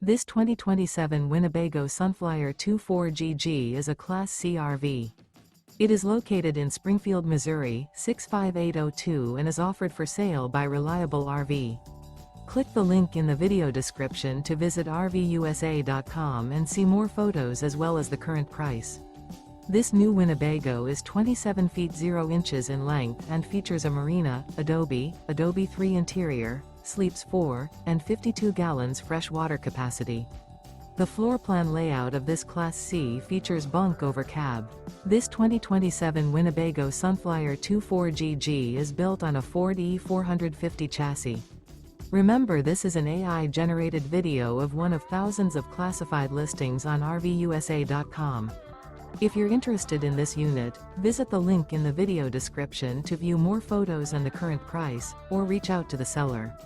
This 2027 Winnebago Sunflyer 24GG is a Class C RV. It is located in Springfield, Missouri, 65802 and is offered for sale by Reliable RV. Click the link in the video description to visit RVUSA.com and see more photos as well as the current price. This new Winnebago is 27 feet 0 inches in length and features a Marina, Adobe 3 interior, sleeps 4, and 52 gallons fresh water capacity. The floor plan layout of this Class C features bunk over cab. This 2027 Winnebago Sunflyer 24GG is built on a Ford E450 chassis. Remember, this is an AI-generated video of one of thousands of classified listings on RVUSA.com. If you're interested in this unit, visit the link in the video description to view more photos and the current price, or reach out to the seller.